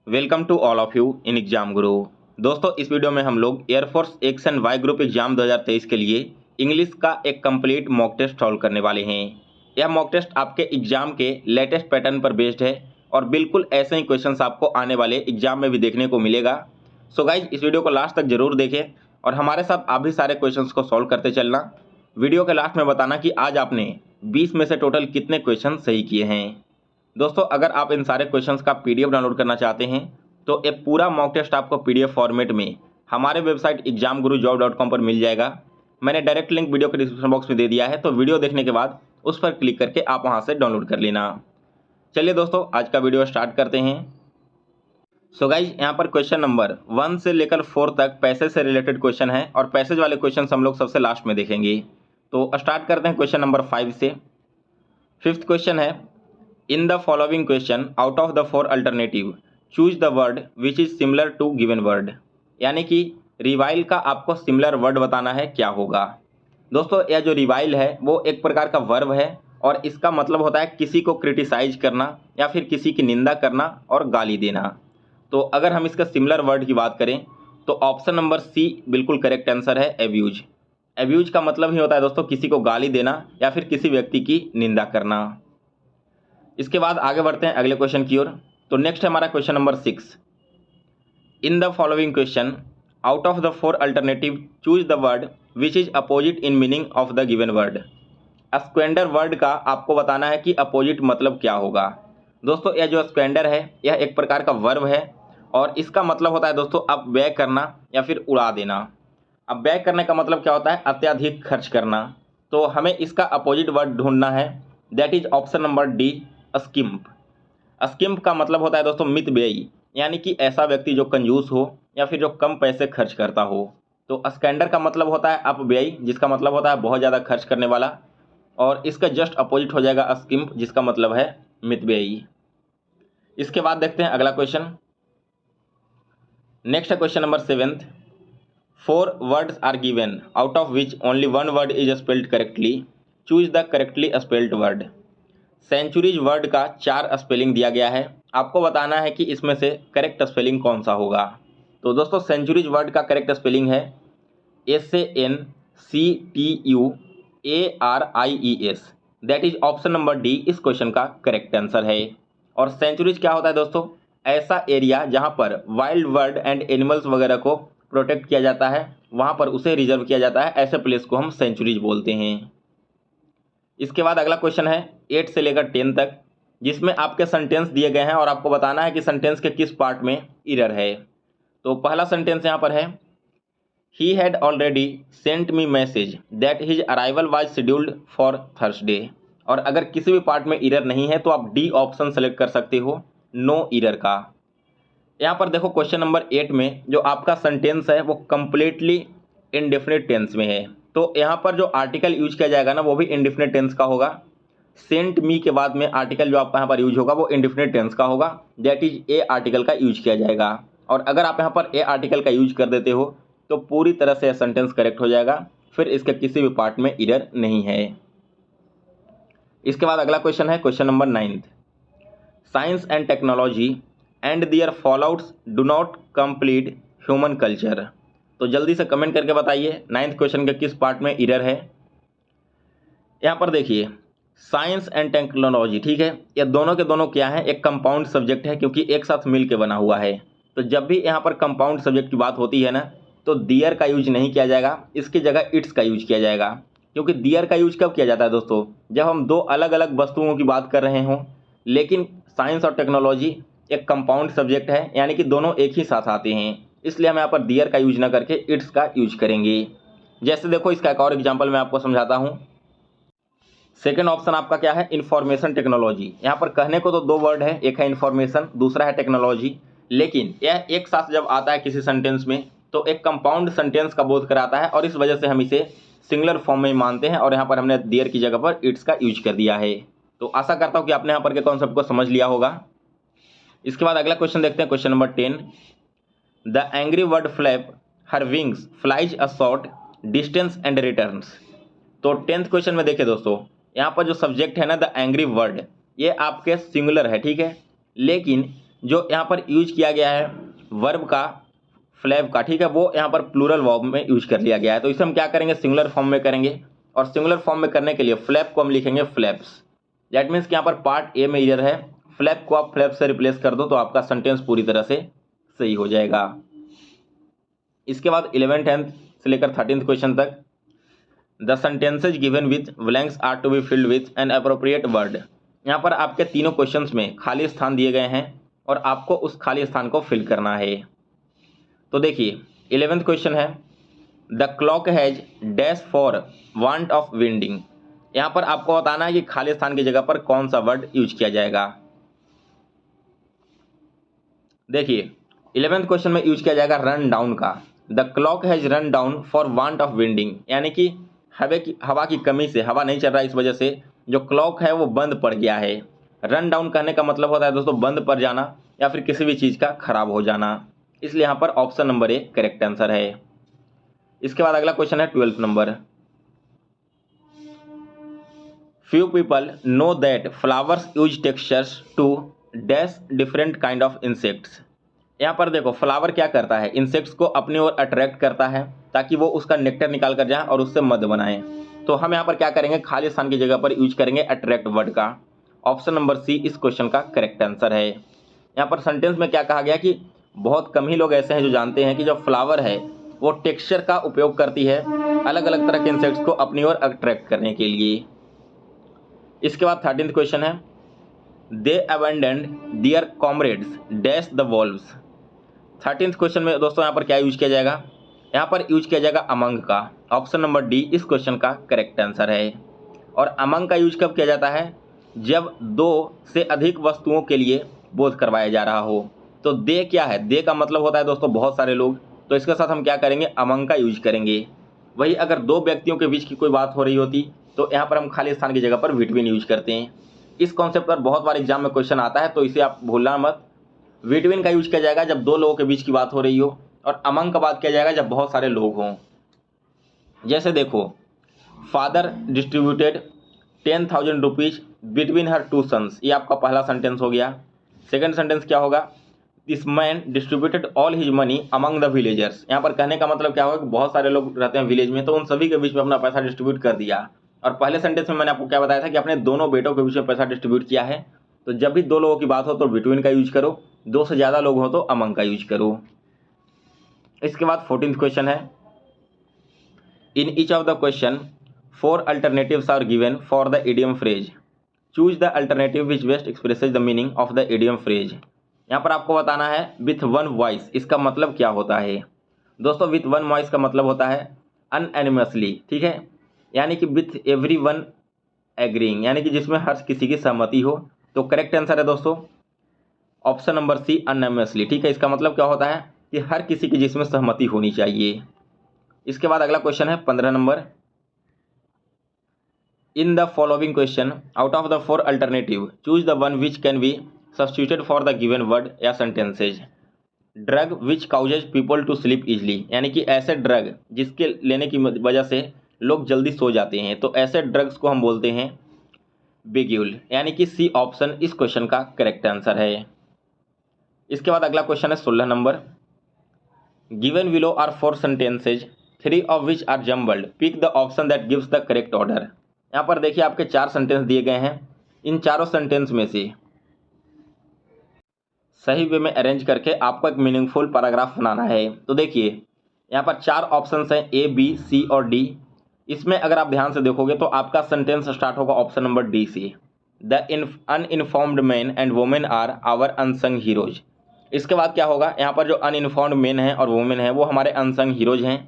Welcome to all of you in exam Guru. दोस्तों, इस video में हम लोग air force action Y group exam 2023 के लिए इंग्लिश का एक कंप्लीट मॉक टेस्ट सॉल्व करने वाले हैं। यह मॉक टेस्ट आपके एग्जाम के लेटेस्ट पैटर्न पर बेस्ड है और बिल्कुल ऐसे ही क्वेश्चंस आपको आने वाले एग्जाम में भी देखने को मिलेगा। सो गाइज, इस वीडियो को लास्ट तक जरूर देखें और हमारे साथ आप भी सारे क्वेश्चंस को सॉल्व करते चलना। वीडियो के लास्ट में बताना कि आज आपने 20 में से टोटल कितने क्वेश्चन सही किए हैं। दोस्तों, अगर आप इन सारे क्वेश्चंस का पीडीएफ डाउनलोड करना चाहते हैं तो एक पूरा मॉक टेस्ट आपको पीडीएफ फॉर्मेट में हमारे वेबसाइट examgurujob.com पर मिल जाएगा। मैंने डायरेक्ट लिंक वीडियो के डिस्क्रिप्शन बॉक्स में दे दिया है, तो वीडियो देखने के बाद उस पर क्लिक करके आप वहां से डाउनलोड कर लेना। चलिए दोस्तों, आज का वीडियो स्टार्ट करते हैं। सो गाइज, यहाँ पर क्वेश्चन नंबर 1 से लेकर 4 तक पैसेज से रिलेटेड क्वेश्चन है और पैसेज वाले क्वेश्चन हम लोग सबसे लास्ट में देखेंगे। तो स्टार्ट करते हैं क्वेश्चन नंबर 5 से। 5th क्वेश्चन है, in the following question out of the 4 alternative choose the word which is similar to given word. यानी कि रिवाइल का आपको सिमिलर वर्ड बताना है, क्या होगा। दोस्तों, यह जो रिवाइल है वो एक प्रकार का वर्ब है और इसका मतलब होता है किसी को क्रिटिसाइज करना या फिर किसी की निंदा करना और गाली देना। तो अगर हम इसका सिमिलर वर्ड की बात करें तो ऑप्शन नंबर सी बिल्कुल करेक्ट आंसर है, एब्यूज। एब्यूज का मतलब ही होता है दोस्तों किसी को गाली देना या फिर किसी व्यक्ति की निंदा करना। इसके बाद आगे बढ़ते हैं अगले क्वेश्चन की ओर। तो नेक्स्ट है हमारा question number 6। In the following question out of the 4 alternative choose the word which is opposite in meaning of the given word. Squander word का आपको बताना है कि अपोजिट मतलब क्या होगा। दोस्तों, यह जो स्क्वेंडर है यह एक प्रकार का वर्ब है और इसका मतलब होता है दोस्तों अपव्यय करना या फिर उड़ा देना। अपव्यय करने का मतलब क्या होता है, अत्यधिक खर्च करना। तो हमें इसका अपोजिट वर्ड ढूंढना है, that is option number D, skimp. Skimp का मतलब होता है दोस्तों मितव्ययी, यानी कि ऐसा व्यक्ति जो कंजूस हो या फिर जो कम पैसे खर्च करता हो। तो स्कैंडर का मतलब होता है अपव्ययी, जिसका मतलब होता है बहुत ज़्यादा खर्च करने वाला, और इसका जस्ट अपोजिट हो जाएगा स्किम्प, जिसका मतलब है मितव्ययी। इसके बाद देखते हैं अगला क्वेश्चन। नेक्स्ट है question number 7th। 4 words are given out of which only 1 word is spelled correctly choose the correctly spelled word. Centuries word का 4 स्पेलिंग दिया गया है, आपको बताना है कि इसमें से करेक्ट स्पेलिंग कौन सा होगा। तो दोस्तों, सेंचुरीज वर्ड का करेक्ट स्पेलिंग है SANCTUARIES। That is option number D इस क्वेश्चन का करेक्ट आंसर है। और सेंचुरीज क्या होता है दोस्तों, ऐसा एरिया जहां पर वाइल्ड बर्ड एंड एनिमल्स वगैरह को प्रोटेक्ट किया जाता है, वहां पर उसे रिजर्व किया जाता है, ऐसे प्लेस को हम सेंचुरीज बोलते हैं। इसके बाद अगला क्वेश्चन है 8 से लेकर 10 तक, जिसमें आपके सेंटेंस दिए गए हैं और आपको बताना है कि सेंटेंस के किस पार्ट में एरर है। तो पहला सेंटेंस यहाँ पर है, he had already sent me message that his arrival was scheduled for Thursday. और अगर किसी भी पार्ट में एरर नहीं है तो आप डी ऑप्शन सेलेक्ट कर सकते हो, नो एरर का। यहाँ पर देखो क्वेश्चन नंबर 8 में जो आपका सेंटेंस है वो कंप्लीटली इनडेफिनिट टेंस में है। तो यहाँ पर जो आर्टिकल यूज किया जाएगा ना वो भी इंडेफिनिट टेंस का होगा। सेंट मी के बाद में आर्टिकल जो आपका यहाँ पर यूज होगा वो इंडेफिनिट टेंस का होगा, दैट इज ए आर्टिकल का यूज किया जाएगा। और अगर आप यहाँ पर ए आर्टिकल का यूज कर देते हो तो पूरी तरह से सेंटेंस करेक्ट हो जाएगा, फिर इसके किसी भी पार्ट में एरर नहीं है। इसके बाद अगला क्वेश्चन है question number 9th। Science and technology and their fallouts do not complete human culture. तो जल्दी से कमेंट करके बताइए 9th क्वेश्चन के किस पार्ट में एरर है। यहाँ पर देखिए, साइंस एंड टेक्नोलॉजी, ठीक है, ये दोनों के दोनों क्या है, एक कंपाउंड सब्जेक्ट है क्योंकि एक साथ मिल के बना हुआ है। तो जब भी यहाँ पर कंपाउंड सब्जेक्ट की बात होती है ना तो दियर का यूज नहीं किया जाएगा, इसकी जगह इट्स का यूज किया जाएगा। क्योंकि दियर का यूज कब किया जाता है दोस्तों, जब हम दो अलग अलग वस्तुओं की बात कर रहे हों। लेकिन साइंस और टेक्नोलॉजी एक कंपाउंड सब्जेक्ट है, यानी कि दोनों एक ही साथ आते हैं, इसलिए हम यहाँ पर दियर का यूज ना करके इट्स का यूज करेंगे। जैसे देखो, इसका एक और एग्जाम्पल मैं आपको समझाता हूँ। सेकेंड ऑप्शन आपका क्या है, इंफॉर्मेशन टेक्नोलॉजी। यहाँ पर कहने को तो 2 वर्ड है, एक है इंफॉर्मेशन, दूसरा है टेक्नोलॉजी, लेकिन यह एक साथ जब आता है किसी सेंटेंस में तो एक कंपाउंड सेंटेंस का बोध कराता है और इस वजह से हम इसे सिंगुलर फॉर्म में मानते हैं और यहाँ पर हमने देयर की जगह पर इट्स का यूज कर दिया है। तो आशा करता हूँ कि आपने यहाँ पर के कॉन्सेप्ट को समझ लिया होगा। इसके बाद अगला क्वेश्चन देखते हैं, question number 10। The angry bird flap her wings flies a short distance and returns. तो 10th क्वेश्चन में देखिए दोस्तों, यहाँ पर जो सब्जेक्ट है ना द एंग्री बर्ड, ये आपके सिंगुलर है, ठीक है, लेकिन जो यहाँ पर यूज किया गया है वर्ब का, फ्लैप का, ठीक है, वो यहाँ पर प्लूरल वर्ब में यूज कर लिया गया है। तो इसे हम क्या करेंगे, सिंगुलर फॉर्म में करेंगे, और सिंगुलर फॉर्म में करने के लिए फ्लैप को हम लिखेंगे फ्लैप्स। दैट मीन्स कि यहाँ पर पार्ट ए में इधर है, फ्लैप को आप फ्लैप से रिप्लेस कर दो तो आपका सेंटेंस पूरी तरह से सही हो जाएगा। इसके बाद 11th से लेकर 13th क्वेश्चन तक, the sentences given with blanks are to be filled with an appropriate word. यहाँ पर आपके तीनों क्वेश्चंस में खाली स्थान दिए गए हैं और आपको उस खाली स्थान को फिल करना है। तो देखिए 11th क्वेश्चन है, the clock has dash for want of winding. यहाँ पर आपको बताना है कि खाली स्थान की जगह पर कौन सा वर्ड यूज किया जाएगा। देखिए 11th क्वेश्चन में यूज किया जाएगा रन डाउन का। The clock has run down for want of winding, यानी कि हवा की कमी से, हवा नहीं चल रहा है, इस वजह से जो क्लॉक है वो बंद पड़ गया है। रन डाउन कहने का मतलब होता है दोस्तों बंद पड़ जाना या फिर किसी भी चीज़ का खराब हो जाना, इसलिए यहाँ पर option number A correct answer है। इसके बाद अगला क्वेश्चन है 12th number, few people know that flowers use textures to dash different kind of insects. यहाँ पर देखो फ्लावर क्या करता है, इंसेक्ट्स को अपनी ओर अट्रैक्ट करता है ताकि वो उसका नेक्टर निकाल कर जाए और उससे मध बनाएं। तो हम यहाँ पर क्या करेंगे, खाली स्थान की जगह पर यूज करेंगे अट्रैक्ट वर्ड का। ऑप्शन नंबर सी इस क्वेश्चन का करेक्ट आंसर है। यहाँ पर सेंटेंस में क्या कहा गया कि बहुत कम ही लोग ऐसे हैं जो जानते हैं कि जो फ्लावर है वो टेक्सचर का उपयोग करती है अलग अलग तरह के इंसेक्ट्स को अपनी ओर अट्रैक्ट करने के लिए। इसके बाद 13th क्वेश्चन है, they abandoned their comrades dash the wolves. 13th question में दोस्तों यहाँ पर क्या यूज किया जाएगा, यहाँ पर यूज किया जाएगा अमंग का। ऑप्शन नंबर डी इस क्वेश्चन का करेक्ट आंसर है। और अमंग का यूज कब किया जाता है, जब दो से अधिक वस्तुओं के लिए बोध करवाया जा रहा हो। तो दे क्या है, दे का मतलब होता है दोस्तों बहुत सारे लोग, तो इसके साथ हम क्या करेंगे, अमंग का यूज करेंगे। वही अगर दो व्यक्तियों के बीच की कोई बात हो रही होती तो यहाँ पर हम खाली स्थान की जगह पर बिटवीन यूज करते हैं। इस कॉन्सेप्ट पर बहुत बार एग्जाम में क्वेश्चन आता है, तो इसे आप भूलना मत। बिटवीन का यूज किया जाएगा जब दो लोगों के बीच की बात हो रही हो, और अमंग का बात किया जाएगा जब बहुत सारे लोग हों। जैसे देखो, father distributed 10,000 rupees between her two sons, ये आपका पहला सेंटेंस हो गया। सेकंड सेंटेंस क्या होगा, this man distributed all his money among the villagers. यहाँ पर कहने का मतलब क्या होगा कि बहुत सारे लोग रहते हैं विलेज में, तो उन सभी के बीच में अपना पैसा डिस्ट्रीब्यूट कर दिया। और पहले सेंटेंस में मैंने आपको क्या बताया था कि अपने दोनों बेटों के बीच में पैसा डिस्ट्रीब्यूट किया है। तो जब भी दो लोगों की बात हो तो बिटवीन का यूज करो, दो से ज़्यादा लोग हो तो अमंग का यूज करो। इसके बाद 14th क्वेश्चन है, in each of the question 4 alternatives are given for the idiom phrase, choose the alternative which best expresses the meaning of the idiom phrase. यहाँ पर आपको बताना है विथ वन वॉइस, इसका मतलब क्या होता है दोस्तों। विथ वन वॉइस का मतलब होता है अनएनिमसली, ठीक है, यानी कि विथ एवरी वन एग्रीइंग, यानी कि जिसमें हर किसी की सहमति हो। तो करेक्ट आंसर है दोस्तों ऑप्शन नंबर सी अनएनिमसली, ठीक है। इसका मतलब क्या होता है कि हर किसी की जिसमें सहमति होनी चाहिए। इसके बाद अगला क्वेश्चन है 15 number, in the following question out of the 4 alternative choose the one which can be substituted for the given word या sentences. Drug which causes people to sleep easily, यानी कि ऐसे ड्रग जिसके लेने की वजह से लोग जल्दी सो जाते हैं, तो ऐसे ड्रग्स को हम बोलते हैं बिग्यूल, यानी कि सी ऑप्शन इस क्वेश्चन का करेक्ट आंसर है। इसके बाद अगला क्वेश्चन है 16 number, given below are 4 sentences 3 of which are jumbled, pick the option that gives the correct order. यहाँ पर देखिए आपके 4 सेंटेंस दिए गए हैं, इन चारों सेंटेंस में से सही वे में अरेंज करके आपको एक मीनिंगफुल पैराग्राफ बनाना है। तो देखिए यहाँ पर 4 ऑप्शंस हैं ए, बी, सी और डी। इसमें अगर आप ध्यान से देखोगे तो आपका सेंटेंस स्टार्ट होगा ऑप्शन नंबर डी से, the uninformed man and women are our unsung heroes. इसके बाद क्या होगा, यहाँ पर जो अनइन्फॉर्म्ड मैन है और वुमेन है वो हमारे अनसंग हीरोज हैं।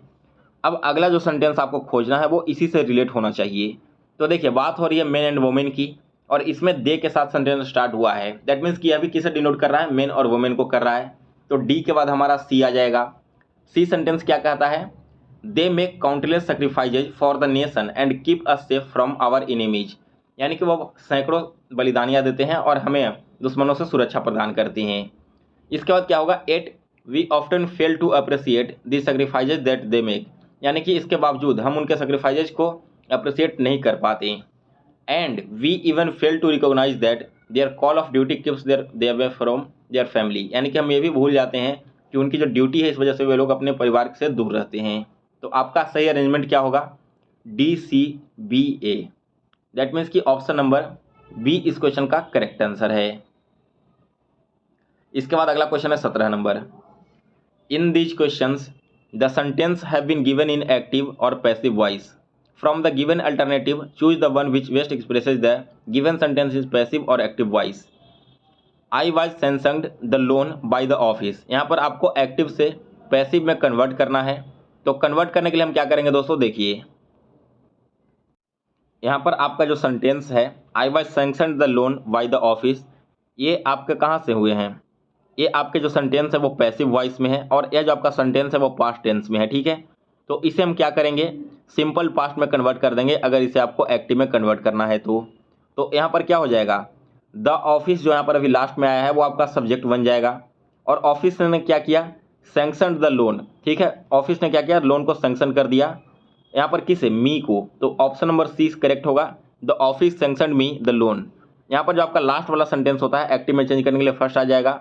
अब अगला जो सेंटेंस आपको खोजना है वो इसी से रिलेट होना चाहिए। तो देखिए बात हो रही है मैन एंड वुमेन की, और इसमें दे के साथ सेंटेंस स्टार्ट हुआ है। दैट मीन्स कि अभी किसे डिनोट कर रहा है, मेन और वुमेन को कर रहा है। तो डी के बाद हमारा सी आ जाएगा। सी सेंटेंस क्या कहता है, they make countless sacrifices for the nation and keep us safe from our enemies, यानी कि वो सैकड़ों बलिदानियाँ देते हैं और हमें दुश्मनों से सुरक्षा प्रदान करती हैं। इसके बाद क्या होगा, yet we often fail to appreciate the sacrifices that they make, यानी कि इसके बावजूद हम उनके सेक्रीफाइसेज को अप्रिसिएट नहीं कर पाते। And we even fail to recognise that their call of duty keeps their they away from their family, यानी कि हम ये भी भूल जाते हैं कि उनकी जो ड्यूटी है इस वजह से वे लोग अपने परिवार से दूर रहते हैं। तो आपका सही अरेंजमेंट क्या होगा? DCBA। दैट मीन्स कि ऑप्शन नंबर बी इस क्वेश्चन का करेक्ट आंसर है। इसके बाद अगला क्वेश्चन है 17 number. In these questions the sentence have been given in active और passive voice. From the given alternative choose the one which best expresses the given sentence is passive और active voice. I was sanctioned the loan by the office. यहाँ पर आपको active से passive में convert करना है। तो कन्वर्ट करने के लिए हम क्या करेंगे दोस्तों, देखिए यहाँ पर आपका जो सेंटेंस है आई was sanctioned the loan by the office, ये आपके कहाँ से हुए हैं? ये आपके जो सेंटेंस है वो पैसिव वॉइस में है और यह जो आपका सेंटेंस है वो पास्ट टेंस में है, ठीक है। तो इसे हम क्या करेंगे, सिंपल पास्ट में कन्वर्ट कर देंगे अगर इसे आपको एक्टिव में कन्वर्ट करना है तो यहाँ पर क्या हो जाएगा, द ऑफिस जो यहाँ पर अभी लास्ट में आया है वो आपका सब्जेक्ट बन जाएगा। और ऑफिस ने क्या किया, सैंक्शनड द लोन, ठीक है। ऑफिस ने क्या किया, लोन को सैंक्शन कर दिया। यहाँ पर किसे, मी को। तो ऑप्शन नंबर सी करेक्ट होगा, the office sanctioned me the loan. यहाँ पर जो आपका लास्ट वाला सेंटेंस होता है एक्टिव में चेंज करने के लिए फर्स्ट आ जाएगा,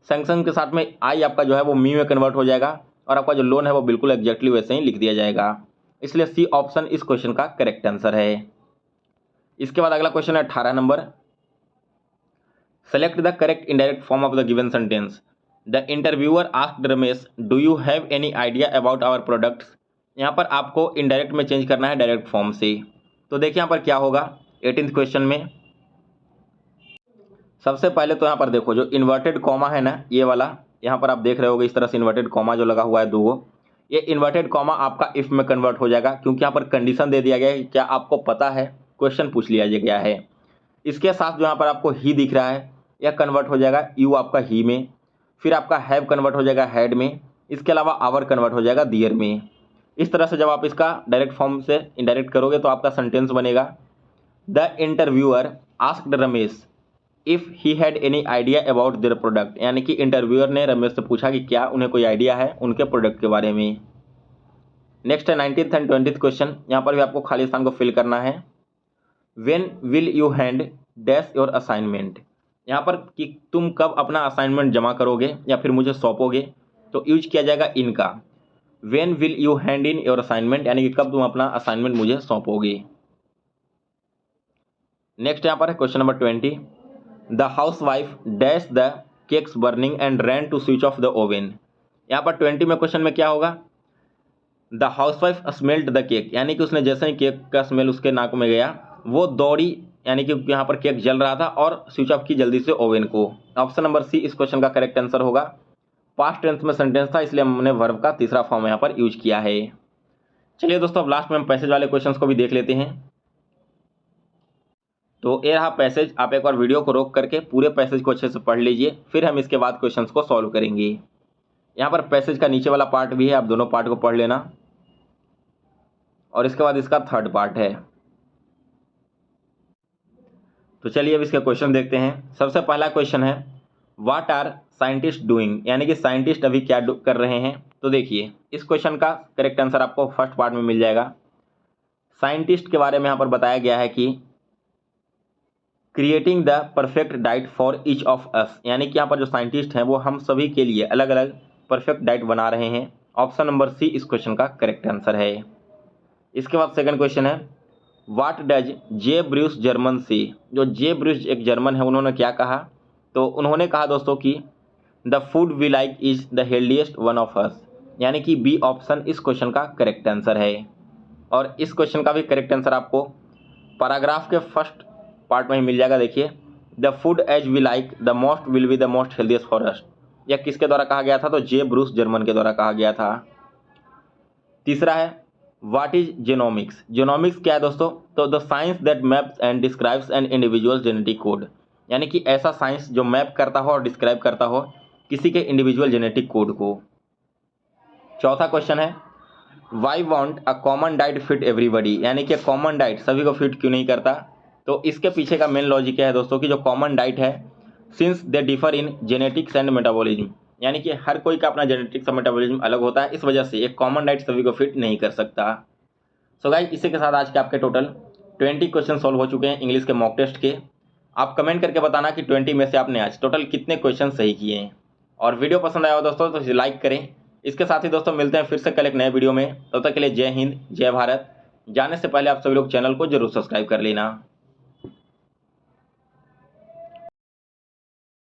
सैंक्शन के साथ में आई आपका जो है वो मी में कन्वर्ट हो जाएगा और आपका जो लोन है वो बिल्कुल एग्जैक्टली वैसे ही लिख दिया जाएगा। इसलिए सी ऑप्शन इस क्वेश्चन का करेक्ट आंसर है। इसके बाद अगला क्वेश्चन है 18 number. Select the correct indirect form of the given sentence. The interviewer asked Ramesh do you have any idea about our products. यहाँ पर आपको इनडायरेक्ट में चेंज करना है डायरेक्ट फॉर्म से। तो देखिए यहाँ पर क्या होगा 18th क्वेश्चन में, सबसे पहले तो यहाँ पर देखो जो इन्वर्टेड कॉमा है ना, ये वाला यहाँ पर आप देख रहे होगे इस तरह से इन्वर्टेड कॉमा जो लगा हुआ है दो, ये इन्वर्टेड कॉमा आपका इफ में कन्वर्ट हो जाएगा क्योंकि यहाँ पर कंडीशन दे दिया गया है, क्या आपको पता है, क्वेश्चन पूछ लिया गया है। इसके साथ जो यहाँ पर आपको ही दिख रहा है यह कन्वर्ट हो जाएगा यू आपका ही में, फिर आपका हैव कन्वर्ट हो जाएगा हैड में, इसके अलावा आवर कन्वर्ट हो जाएगा दियर में। इस तरह से जब आप इसका डायरेक्ट फॉर्म से इनडायरेक्ट करोगे तो आपका सेंटेंस बनेगा, the interviewer asked Ramesh if he had any idea about their product, यानी कि इंटरव्यूअर ने रमेश से पूछा कि क्या उन्हें कोई आइडिया है उनके प्रोडक्ट के बारे में। नेक्स्ट है 19th एंड 20th क्वेश्चन। यहाँ पर भी आपको खाली स्थान को फिल करना है। When will you hand dash your assignment, यहाँ पर कि तुम कब अपना असाइनमेंट जमा करोगे या फिर मुझे सौंपोगे, तो यूज किया जाएगा इनका। When will you hand in your assignment, यानी कि कब तुम अपना असाइनमेंट मुझे सौंपोगे। नेक्स्ट यहाँ पर है question number 20। The housewife dash the cakes burning and ran to switch off the oven. यहाँ पर 20 में क्वेश्चन में क्या होगा, the housewife smelled the cake, यानी कि उसने जैसे ही केक का स्मेल उसके नाक में गया वो दौड़ी, यानी कि यहाँ पर केक जल रहा था और स्विच ऑफ की जल्दी से ओवन को। ऑप्शन नंबर सी इस क्वेश्चन का करेक्ट आंसर होगा। पास्ट टेंस में सेंटेंस था इसलिए हमने वर्ब का तीसरा फॉर्म यहाँ पर यूज किया है। चलिए दोस्तों अब लास्ट में हम पैसेज वाले क्वेश्चंस को भी देख लेते हैं। तो ये रहा पैसेज, आप एक बार वीडियो को रोक करके पूरे पैसेज को अच्छे से पढ़ लीजिए, फिर हम इसके बाद क्वेश्चंस को सॉल्व करेंगे। यहाँ पर पैसेज का नीचे वाला पार्ट भी है, आप दोनों पार्ट को पढ़ लेना और इसके बाद इसका थर्ड पार्ट है। तो चलिए अब इसके क्वेश्चन देखते हैं। सबसे पहला क्वेश्चन है व्हाट आर साइंटिस्ट डूइंग, यानी कि साइंटिस्ट अभी क्या कर रहे हैं। तो देखिए इस क्वेश्चन का करेक्ट आंसर आपको फर्स्ट पार्ट में मिल जाएगा। साइंटिस्ट के बारे में यहाँ पर बताया गया है कि creating the perfect diet for each of us, यानी कि यहाँ पर जो साइंटिस्ट हैं वो हम सभी के लिए अलग अलग परफेक्ट डाइट बना रहे हैं। ऑप्शन नंबर सी इस क्वेश्चन का करेक्ट आंसर है। इसके बाद सेकंड क्वेश्चन है what does J Bruce German से, जो जे ब्रूस एक जर्मन है उन्होंने क्या कहा, तो उन्होंने कहा दोस्तों कि the food we like is the healthiest one of us, यानी कि बी ऑप्शन इस क्वेश्चन का करेक्ट आंसर है। और इस क्वेश्चन का भी करेक्ट आंसर आपको पैराग्राफ के फर्स्ट पार्ट में ही मिल जाएगा। देखिए the food as we like the most will be the most healthiest for us, यह किसके द्वारा कहा गया था, तो जे ब्रूस जर्मन के द्वारा कहा गया था। तीसरा है व्हाट इज जेनोमिक्स, जेनोमिक्स क्या है दोस्तों, तो the science that maps and describes an individual genetic code, यानी कि ऐसा साइंस जो मैप करता हो और डिस्क्राइब करता हो किसी के इंडिविजुअल जेनेटिक कोड को। चौथा क्वेश्चन है why won't a common diet fit everybody, यानी कि कॉमन डाइट सभी को फिट क्यों नहीं करता। तो इसके पीछे का मेन लॉजिक क्या है दोस्तों कि जो कॉमन डाइट है since they differ in genetics and metabolism, यानी कि हर कोई का अपना जेनेटिक्स और मेटाबॉलिज्म अलग होता है, इस वजह से एक कॉमन डाइट सभी को फिट नहीं कर सकता। सो गाइस इसी के साथ आज के आपके टोटल 20 क्वेश्चन सॉल्व हो चुके हैं इंग्लिश के मॉक टेस्ट के। आप कमेंट करके बताना कि 20 में से आपने आज टोटल कितने क्वेश्चन सही किए हैं। और वीडियो पसंद आया हो दोस्तों तो इसे लाइक करें। इसके साथ ही दोस्तों मिलते हैं फिर से कल एक नए वीडियो में। तब तक के लिए जय हिंद, जय भारत। जाने से पहले आप सभी लोग चैनल को जरूर सब्सक्राइब कर लेना।